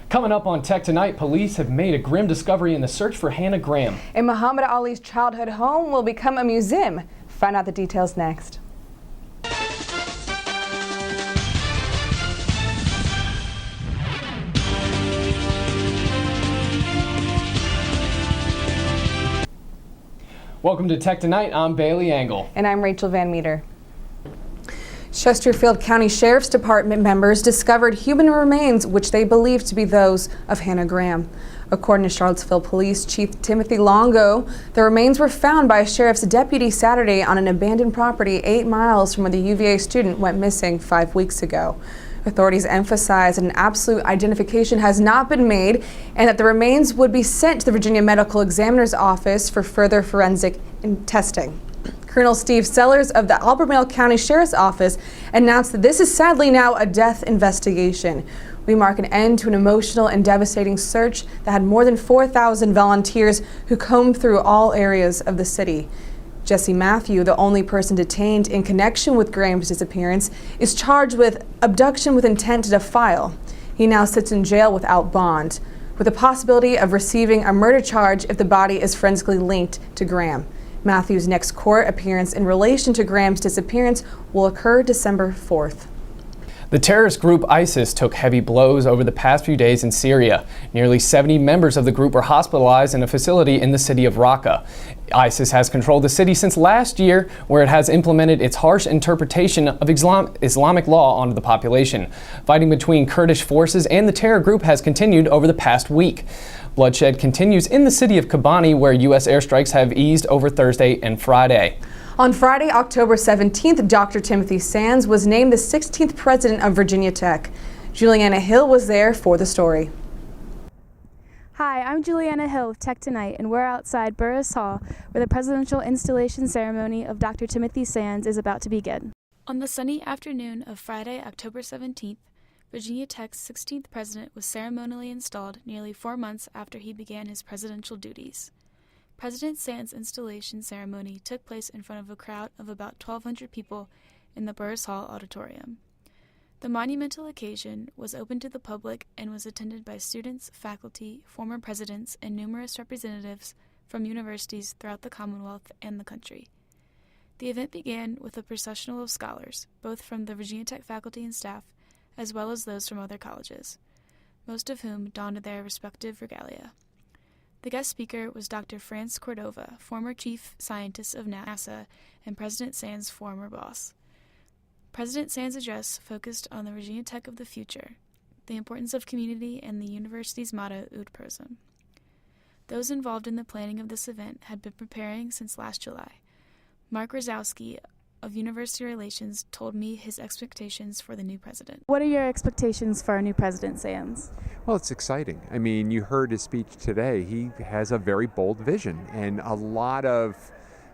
Coming up on Tech Tonight, police have made a grim discovery in the search for Hannah Graham. And Muhammad Ali's childhood home will become a museum. Find out the details next. Welcome to Tech Tonight. I'm Bailey Engel. And I'm Rachel Van Meter. Chesterfield County Sheriff's Department members discovered human remains which they believe to be those of Hannah Graham. According to Charlottesville Police Chief Timothy Longo, the remains were found by a sheriff's deputy Saturday on an abandoned property 8 miles from where the UVA student went missing 5 weeks ago. Authorities emphasize that an absolute identification has not been made and that the remains would be sent to the Virginia Medical Examiner's Office for further forensic testing. Colonel Steve Sellers of the Albemarle County Sheriff's Office announced that this is sadly now a death investigation. We mark an end to an emotional and devastating search that had more than 4,000 volunteers who combed through all areas of the city. Jesse Matthew, the only person detained in connection with Graham's disappearance, is charged with abduction with intent to defile. He now sits in jail without bond, with the possibility of receiving a murder charge if the body is forensically linked to Graham. Matthew's next court appearance in relation to Graham's disappearance will occur December 4th. The terrorist group ISIS took heavy blows over the past few days in Syria. Nearly 70 members of the group were hospitalized in a facility in the city of Raqqa. ISIS has controlled the city since last year, where it has implemented its harsh interpretation of Islamic law onto the population. Fighting between Kurdish forces and the terror group has continued over the past week. Bloodshed continues in the city of Kobani, where U.S. airstrikes have eased over Thursday and Friday. On Friday, October 17th, Dr. Timothy Sands was named the 16th president of Virginia Tech. Juliana Hill was there for the story. Hi, I'm Juliana Hill with Tech Tonight, and we're outside Burris Hall, where the presidential installation ceremony of Dr. Timothy Sands is about to begin. On the sunny afternoon of Friday, October 17th, Virginia Tech's 16th president was ceremonially installed nearly 4 months after he began his presidential duties. President Sands' installation ceremony took place in front of a crowd of about 1,200 people in the Burris Hall Auditorium. The monumental occasion was open to the public and was attended by students, faculty, former presidents, and numerous representatives from universities throughout the Commonwealth and the country. The event began with a processional of scholars, both from the Virginia Tech faculty and staff, as well as those from other colleges, most of whom donned their respective regalia. The guest speaker was Dr. France Cordova, former chief scientist of NASA and President Sands' former boss. President Sands' address focused on the Virginia Tech of the future, the importance of community, and the university's motto, Ut Prosum. Those involved in the planning of this event had been preparing since last July. Mark Rosowski of University Relations told me his expectations for the new president. What are your expectations for our new president, Sands? Well, it's exciting. I mean, you heard his speech today. He has a very bold vision and a lot of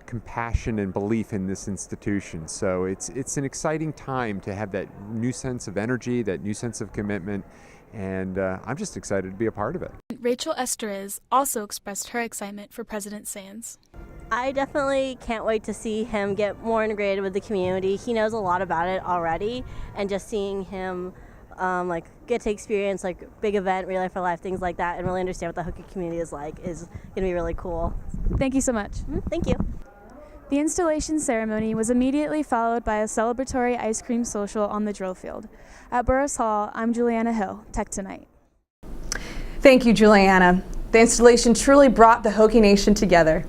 compassion and belief in this institution. So it's an exciting time to have that new sense of energy, that new sense of commitment, and I'm just excited to be a part of it. Rachel Esteriz also expressed her excitement for President Sands. I definitely can't wait to see him get more integrated with the community. He knows a lot about it already, and just seeing him get to experience big event, Relay for Life, things like that, and really understand what the hooky community is like is going to be really cool. Thank you so much. Thank you. The installation ceremony was immediately followed by a celebratory ice cream social on the drill field. At Burris Hall, I'm Juliana Hill, Tech Tonight. Thank you, Juliana. The installation truly brought the Hokie Nation together.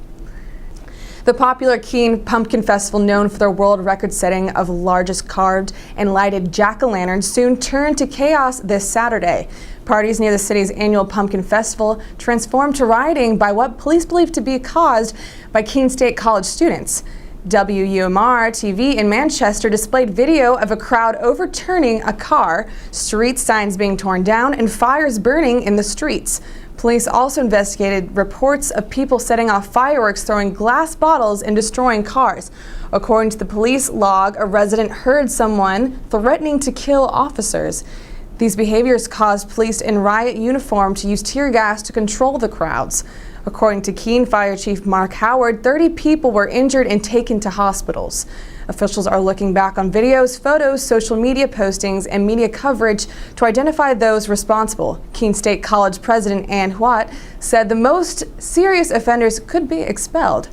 The popular Keene Pumpkin Festival, known for their world record setting of largest carved and lighted jack-o'-lanterns, soon turned to chaos this Saturday. Parties near the city's annual Pumpkin Festival transformed to rioting by what police believe to be caused by Keene State College students. WUMR TV in Manchester displayed video of a crowd overturning a car, street signs being torn down, and fires burning in the streets. Police also investigated reports of people setting off fireworks, throwing glass bottles, and destroying cars. According to the police log, a resident heard someone threatening to kill officers. These behaviors caused police in riot uniform to use tear gas to control the crowds. According to Keene Fire Chief Mark Howard, 30 people were injured and taken to hospitals. Officials are looking back on videos, photos, social media postings, and media coverage to identify those responsible. Keene State College President Ann Huat said the most serious offenders could be expelled.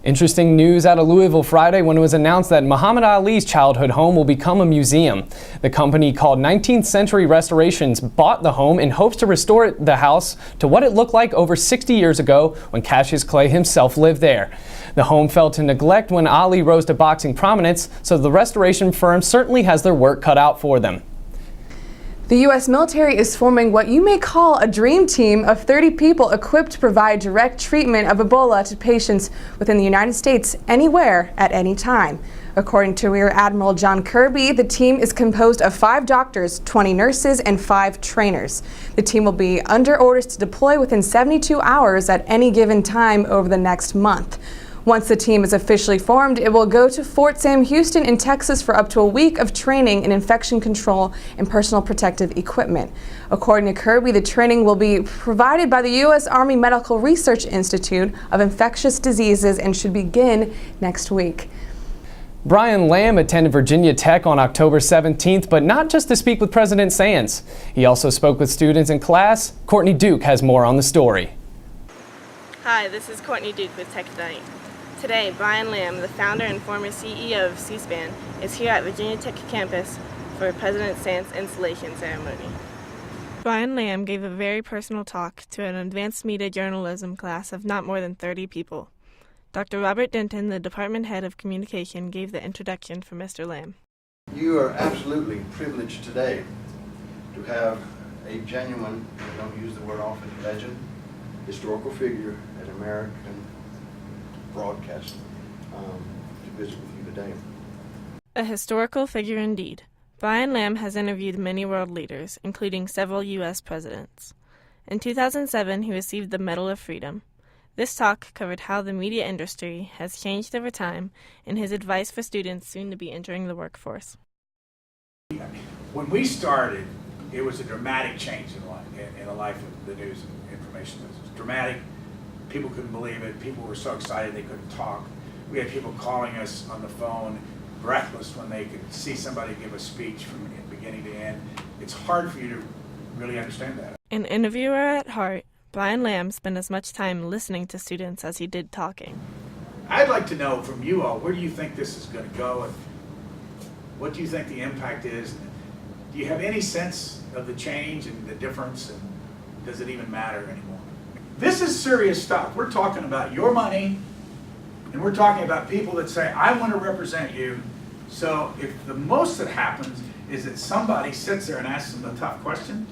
Interesting news out of Louisville Friday when it was announced that Muhammad Ali's childhood home will become a museum. The company called 19th Century Restorations bought the home in hopes to restore the house to what it looked like over 60 years ago when Cassius Clay himself lived there. The home fell to neglect when Ali rose to boxing prominence, so the restoration firm certainly has their work cut out for them. The U.S. military is forming what you may call a dream team of 30 people equipped to provide direct treatment of Ebola to patients within the United States anywhere at any time. According to Rear Admiral John Kirby, the team is composed of 5 doctors, 20 nurses, and 5 trainers. The team will be under orders to deploy within 72 hours at any given time over the next month. Once the team is officially formed, it will go to Fort Sam Houston in Texas for up to a week of training in infection control and personal protective equipment. According to Kirby, the training will be provided by the U.S. Army Medical Research Institute of Infectious Diseases and should begin next week. Brian Lamb attended Virginia Tech on October 17th, but not just to speak with President Sands. He also spoke with students in class. Courtney Duke has more on the story. Hi, this is Courtney Duke with Tech Tonight. Today, Brian Lamb, the founder and former CEO of C-SPAN, is here at Virginia Tech campus for President Sands' installation ceremony. Brian Lamb gave a very personal talk to an advanced media journalism class of not more than 30 people. Dr. Robert Denton, the department head of communication, gave the introduction for Mr. Lamb. You are absolutely privileged today to have a genuine, I don't use the word often, legend, historical figure in American broadcasting to visit with you today. A historical figure indeed. Brian Lamb has interviewed many world leaders, including several U.S. presidents. In 2007, he received the Medal of Freedom. This talk covered how the media industry has changed over time and his advice for students soon to be entering the workforce. When we started, it was a dramatic change in the life of the news and information business. Dramatic. People couldn't believe it. People were so excited they couldn't talk. We had people calling us on the phone, breathless when they could see somebody give a speech from beginning to end. It's hard for you to really understand that. An interviewer at heart, Brian Lamb spent as much time listening to students as he did talking. I'd like to know from you all, where do you think this is going to go? And what do you think the impact is? Do you have any sense of the change and the difference? And does it even matter anymore? This is serious stuff. We're talking about your money, and we're talking about people that say, I want to represent you. So if the most that happens is that somebody sits there and asks them a tough question,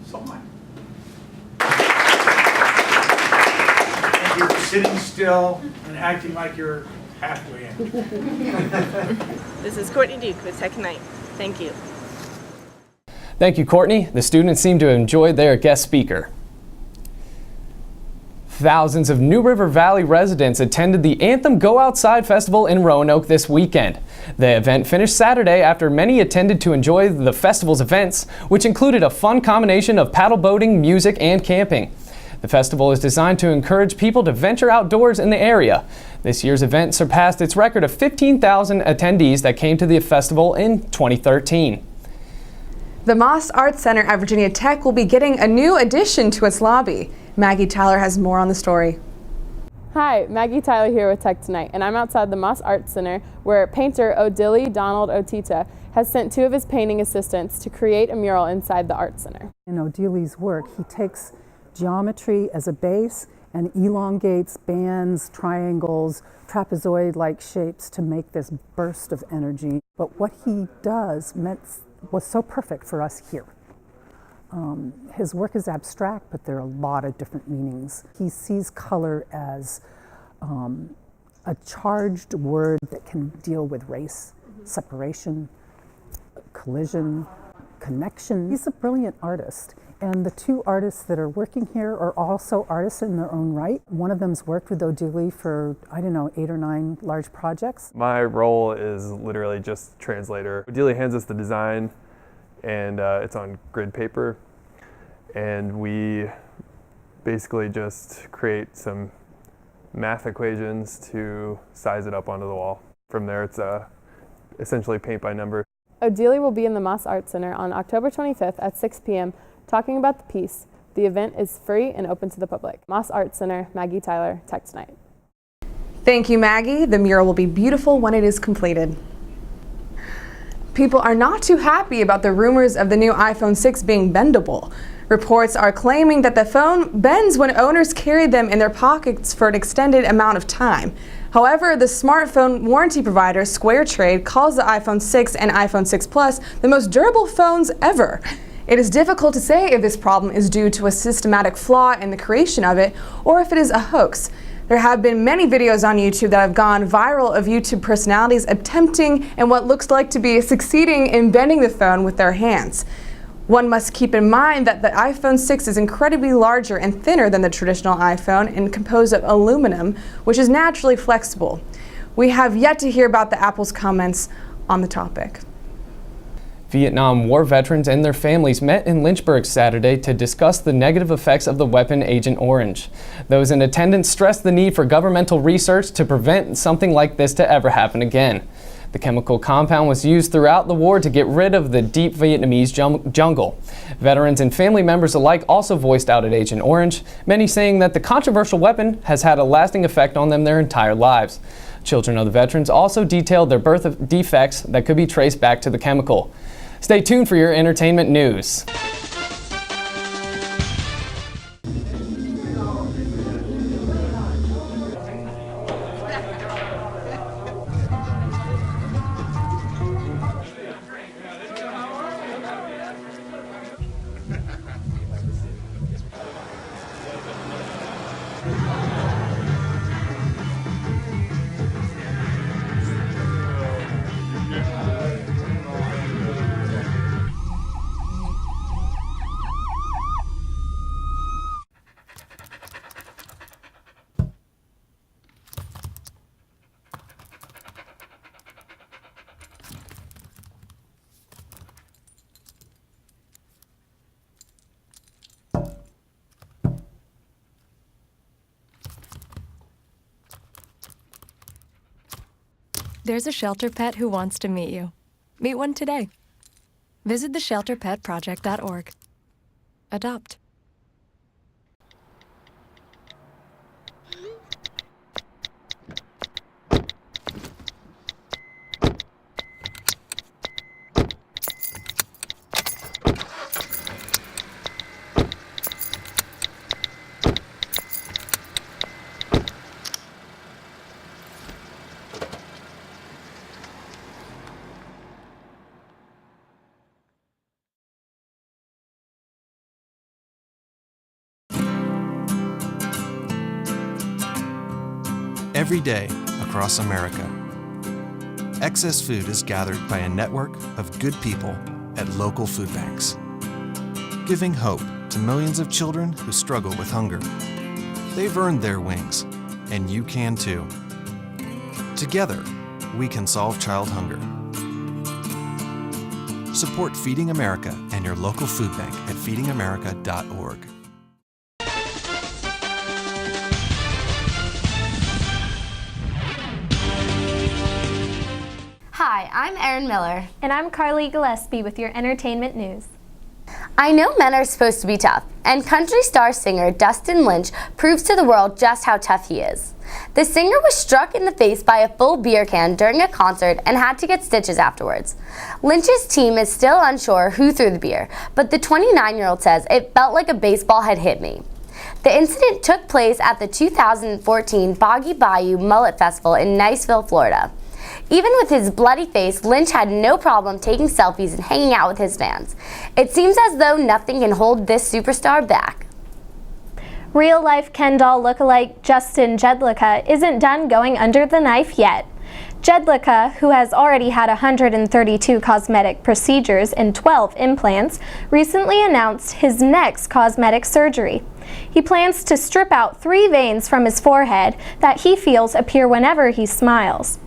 so what? And you're sitting still and acting like you're halfway in. This is Courtney Duke with Tech Night. Thank you. Thank you, Courtney. The students seem to have enjoyed their guest speaker. Thousands of New River Valley residents attended the Anthem Go Outside Festival in Roanoke this weekend. The event finished Saturday after many attended to enjoy the festival's events, which included a fun combination of paddle boating, music, and camping. The festival is designed to encourage people to venture outdoors in the area. This year's event surpassed its record of 15,000 attendees that came to the festival in 2013. The Moss Arts Center at Virginia Tech will be getting a new addition to its lobby. Maggie Tyler has more on the story. Hi, Maggie Tyler here with Tech Tonight, and I'm outside the Moss Arts Center where painter Odili Donald Otita has sent 2 of his painting assistants to create a mural inside the Art Center. In Odili's work, he takes geometry as a base and elongates bands, triangles, trapezoid-like shapes to make this burst of energy. But what he does was so perfect for us here. His work is abstract, but there are a lot of different meanings. He sees color as a charged word that can deal with race, separation, collision, connection. He's a brilliant artist. And the 2 artists that are working here are also artists in their own right. One of them's worked with Odili for, 8 or 9 large projects. My role is literally just translator. Odili hands us the design, and it's on grid paper, and we basically just create some math equations to size it up onto the wall. From there, it's essentially paint by number. O'Dealy will be in the Moss Art Center on October 25th at 6 p.m. talking about the piece. The event is free and open to the public. Moss Art Center, Maggie Tyler, Tech Tonight. Thank you, Maggie. The mural will be beautiful when it is completed. People are not too happy about the rumors of the new iPhone 6 being bendable. Reports are claiming that the phone bends when owners carry them in their pockets for an extended amount of time. However, the smartphone warranty provider SquareTrade calls the iPhone 6 and iPhone 6 Plus the most durable phones ever. It is difficult to say if this problem is due to a systematic flaw in the creation of it or if it is a hoax. There have been many videos on YouTube that have gone viral of YouTube personalities attempting and what looks like to be succeeding in bending the phone with their hands. One must keep in mind that the iPhone 6 is incredibly larger and thinner than the traditional iPhone and composed of aluminum, which is naturally flexible. We have yet to hear about the Apple's comments on the topic. Vietnam War veterans and their families met in Lynchburg Saturday to discuss the negative effects of the weapon Agent Orange. Those in attendance stressed the need for governmental research to prevent something like this to ever happen again. The chemical compound was used throughout the war to get rid of the deep Vietnamese jungle. Veterans and family members alike also voiced out at Agent Orange, many saying that the controversial weapon has had a lasting effect on them their entire lives. Children of the veterans also detailed their birth defects that could be traced back to the chemical. Stay tuned for your entertainment news. There's a shelter pet who wants to meet you. Meet one today. Visit theshelterpetproject.org. Adopt. Every day across America, excess food is gathered by a network of good people at local food banks, giving hope to millions of children who struggle with hunger. They've earned their wings, and you can too. Together, we can solve child hunger. Support Feeding America and your local food bank at feedingamerica.org. Hi, I'm Erin Miller. And I'm Carly Gillespie with your entertainment news. I know men are supposed to be tough, and country star singer Dustin Lynch proves to the world just how tough he is. The singer was struck in the face by a full beer can during a concert and had to get stitches afterwards. Lynch's team is still unsure who threw the beer, but the 29-year-old says it felt like a baseball had hit me. The incident took place at the 2014 Boggy Bayou Mullet Festival in Niceville, Florida. Even with his bloody face, Lynch had no problem taking selfies and hanging out with his fans. It seems as though nothing can hold this superstar back. Real-life Ken doll lookalike Justin Jedlicka isn't done going under the knife yet. Jedlicka, who has already had 132 cosmetic procedures and 12 implants, recently announced his next cosmetic surgery. He plans to strip out 3 veins from his forehead that he feels appear whenever he smiles.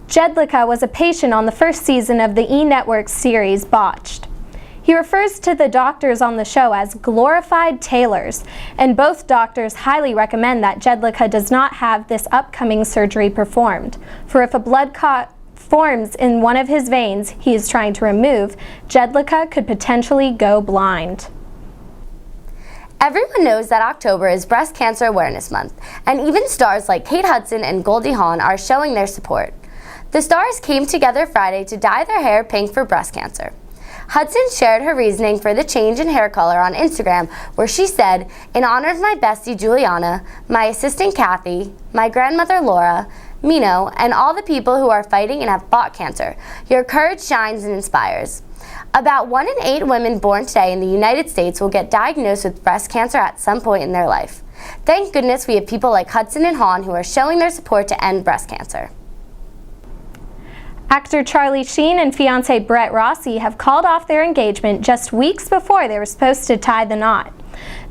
Jedlicka was a patient on the first season of the E! Network series Botched. He refers to the doctors on the show as glorified tailors, and both doctors highly recommend that Jedlicka does not have this upcoming surgery performed. For if a blood clot forms in one of his veins he is trying to remove, Jedlicka could potentially go blind. Everyone knows that October is Breast Cancer Awareness Month, and even stars like Kate Hudson and Goldie Hawn are showing their support. The stars came together Friday to dye their hair pink for breast cancer. Hudson shared her reasoning for the change in hair color on Instagram, where she said, "In honor of my bestie Juliana, my assistant Kathy, my grandmother Laura, Mino, and all the people who are fighting and have fought cancer, your courage shines and inspires." About 1 in 8 women born today in the United States will get diagnosed with breast cancer at some point in their life. Thank goodness we have people like Hudson and Hawn who are showing their support to end breast cancer. Actor Charlie Sheen and fiancé Brett Rossi have called off their engagement just weeks before they were supposed to tie the knot.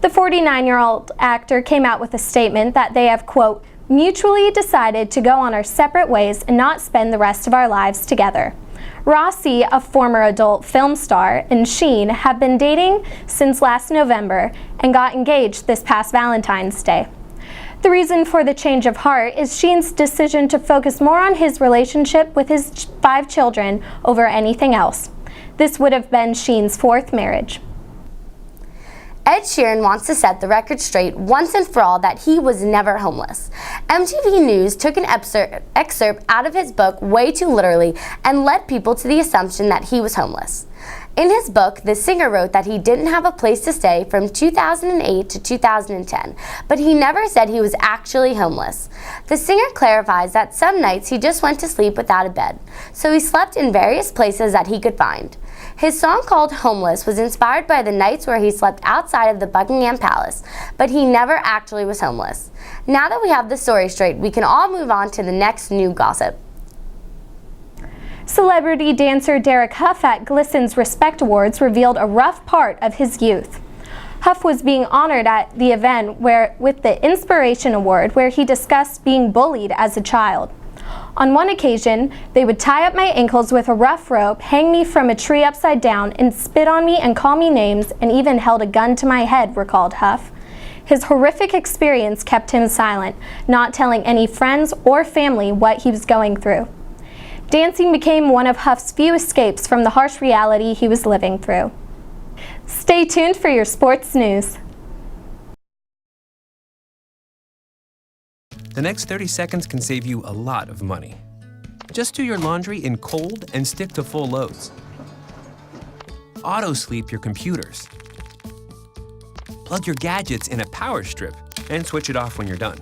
The 49-year-old actor came out with a statement that they have, quote, mutually decided to go on our separate ways and not spend the rest of our lives together. Rossi, a former adult film star, and Sheen have been dating since last November and got engaged this past Valentine's Day. The reason for the change of heart is Sheen's decision to focus more on his relationship with his 5 children over anything else. This would have been Sheen's 4th marriage. Ed Sheeran wants to set the record straight once and for all that he was never homeless. MTV News took an excerpt out of his book way too literally and led people to the assumption that he was homeless. In his book, the singer wrote that he didn't have a place to stay from 2008 to 2010, but he never said he was actually homeless. The singer clarifies that some nights he just went to sleep without a bed, so he slept in various places that he could find. His song called Homeless was inspired by the nights where he slept outside of the Buckingham Palace, but he never actually was homeless. Now that we have the story straight, we can all move on to the next new gossip. Celebrity dancer Derek Huff at Glisten's Respect Awards revealed a rough part of his youth. Huff was being honored at the event with the Inspiration Award, where he discussed being bullied as a child. On one occasion, they would tie up my ankles with a rough rope, hang me from a tree upside down, and spit on me and call me names, and even held a gun to my head, recalled Huff. His horrific experience kept him silent, not telling any friends or family what he was going through. Dancing became one of Huff's few escapes from the harsh reality he was living through. Stay tuned for your sports news. The next 30 seconds can save you a lot of money. Just do your laundry in cold and stick to full loads. Auto-sleep your computers. Plug your gadgets in a power strip and switch it off when you're done.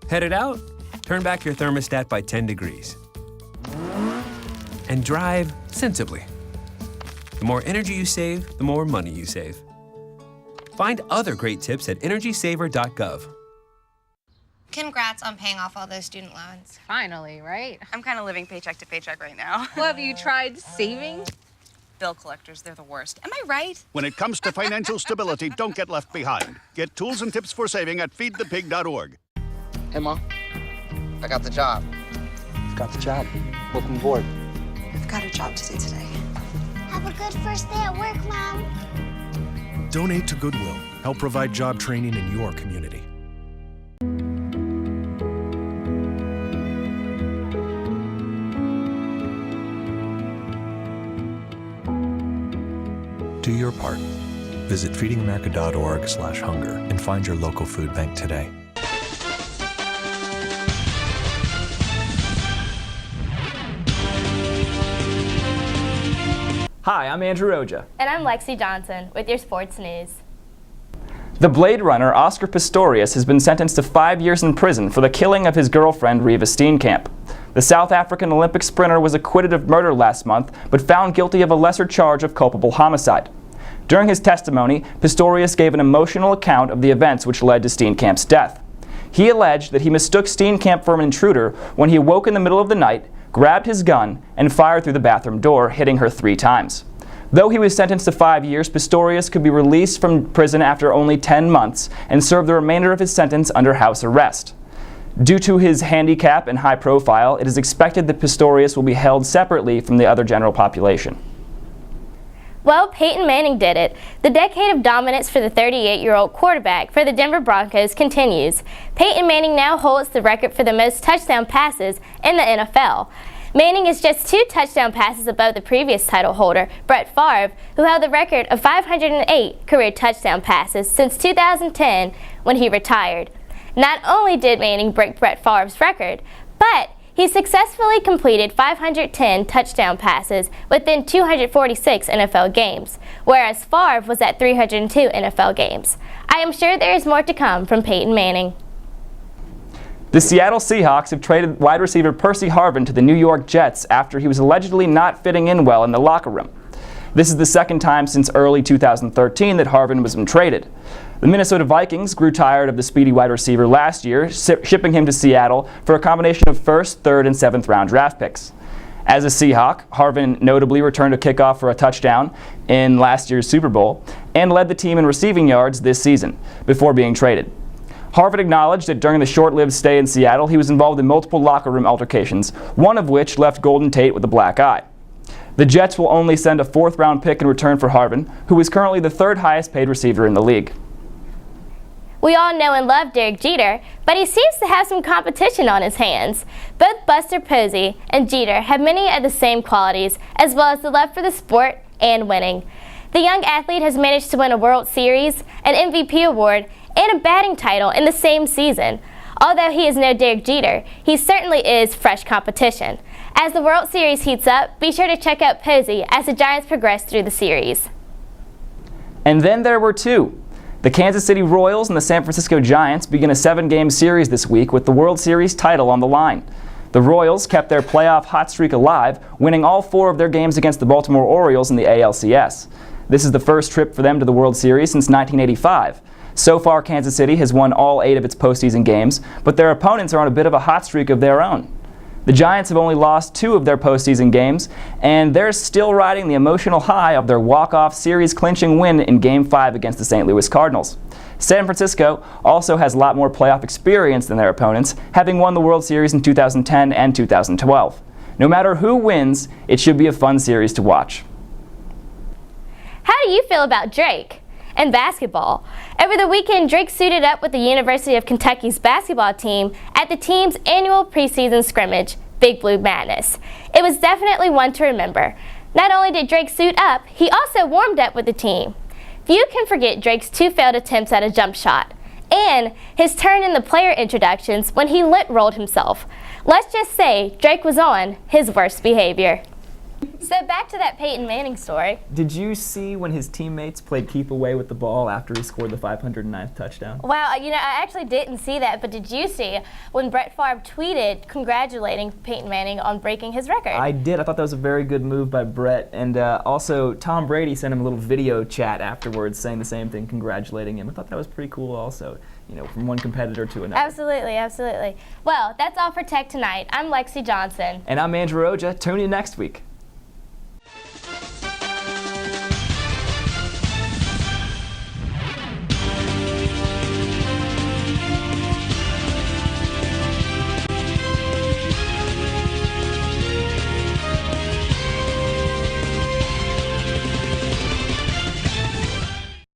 Headed out? Turn back your thermostat by 10 degrees. And drive sensibly. The more energy you save, the more money you save. Find other great tips at energysaver.gov. Congrats on paying off all those student loans. Finally, right? I'm kind of living paycheck to paycheck right now. Well, have you tried saving? Bill collectors, they're the worst. Am I right? When it comes to financial stability, don't get left behind. Get tools and tips for saving at feedthepig.org. Hey, Mom. I got the job. You've got the job. Welcome aboard. I've got a job to do today. Have a good first day at work, Mom. Donate to Goodwill. Help provide job training in your community. Do your part. Visit feedingamerica.org/hunger and find your local food bank today. Hi, I'm Andrew Roja. And I'm Lexi Johnson with your sports news. The Blade Runner Oscar Pistorius has been sentenced to 5 years in prison for the killing of his girlfriend Reva Steenkamp. The South African Olympic sprinter was acquitted of murder last month, but found guilty of a lesser charge of culpable homicide. During his testimony, Pistorius gave an emotional account of the events which led to Steenkamp's death. He alleged that he mistook Steenkamp for an intruder when he awoke in the middle of the night, grabbed his gun, and fired through the bathroom door, hitting her 3 times. Though he was sentenced to 5 years, Pistorius could be released from prison after only 10 months and serve the remainder of his sentence under house arrest. Due to his handicap and high profile, it is expected that Pistorius will be held separately from the other general population. Well, Peyton Manning did it. The decade of dominance for the 38-year-old quarterback for the Denver Broncos continues. Peyton Manning now holds the record for the most touchdown passes in the NFL. Manning is just 2 touchdown passes above the previous title holder, Brett Favre, who held the record of 508 career touchdown passes since 2010 when he retired. Not only did Manning break Brett Favre's record, but he successfully completed 510 touchdown passes within 246 NFL games, whereas Favre was at 302 NFL games. I am sure there is more to come from Peyton Manning. The Seattle Seahawks have traded wide receiver Percy Harvin to the New York Jets after he was allegedly not fitting in well in the locker room. This is the second time since early 2013 that Harvin was been traded. The Minnesota Vikings grew tired of the speedy wide receiver last year, shipping him to Seattle for a combination of 1st, 3rd, and 7th round draft picks. As a Seahawk, Harvin notably returned a kickoff for a touchdown in last year's Super Bowl and led the team in receiving yards this season before being traded. Harvin acknowledged that during the short-lived stay in Seattle, he was involved in multiple locker room altercations, one of which left Golden Tate with a black eye. The Jets will only send a 4th round pick in return for Harvin, who is currently the 3rd highest paid receiver in the league. We all know and love Derek Jeter, but he seems to have some competition on his hands. Both Buster Posey and Jeter have many of the same qualities, as well as the love for the sport and winning. The young athlete has managed to win a World Series, an MVP award, and a batting title in the same season. Although he is no Derek Jeter, he certainly is fresh competition. As the World Series heats up, be sure to check out Posey as the Giants progress through the series. And then there were 2. The Kansas City Royals and the San Francisco Giants begin a 7-game series this week with the World Series title on the line. The Royals kept their playoff hot streak alive, winning all 4 of their games against the Baltimore Orioles in the ALCS. This is the first trip for them to the World Series since 1985. So far, Kansas City has won all 8 of its postseason games, but their opponents are on a bit of a hot streak of their own. The Giants have only lost 2 of their postseason games, and they're still riding the emotional high of their walk-off series-clinching win in Game 5 against the St. Louis Cardinals. San Francisco also has a lot more playoff experience than their opponents, having won the World Series in 2010 and 2012. No matter who wins, it should be a fun series to watch. How do you feel about Drake and basketball? Over the weekend, Drake suited up with the University of Kentucky's basketball team at the team's annual preseason scrimmage, Big Blue Madness. It was definitely one to remember. Not only did Drake suit up, he also warmed up with the team. Few can forget Drake's 2 failed attempts at a jump shot, and his turn in the player introductions when he lint-rolled himself. Let's just say Drake was on his worst behavior. So back to that Peyton Manning story. Did you see when his teammates played keep away with the ball after he scored the 509th touchdown? Wow, I actually didn't see that, but did you see when Brett Favre tweeted congratulating Peyton Manning on breaking his record? I did. I thought that was a very good move by Brett. And also, Tom Brady sent him a little video chat afterwards saying the same thing, congratulating him. I thought that was pretty cool also, from one competitor to another. Absolutely, absolutely. Well, that's all for Tech Tonight. I'm Lexi Johnson. And I'm Andrew Oja. Tune in next week.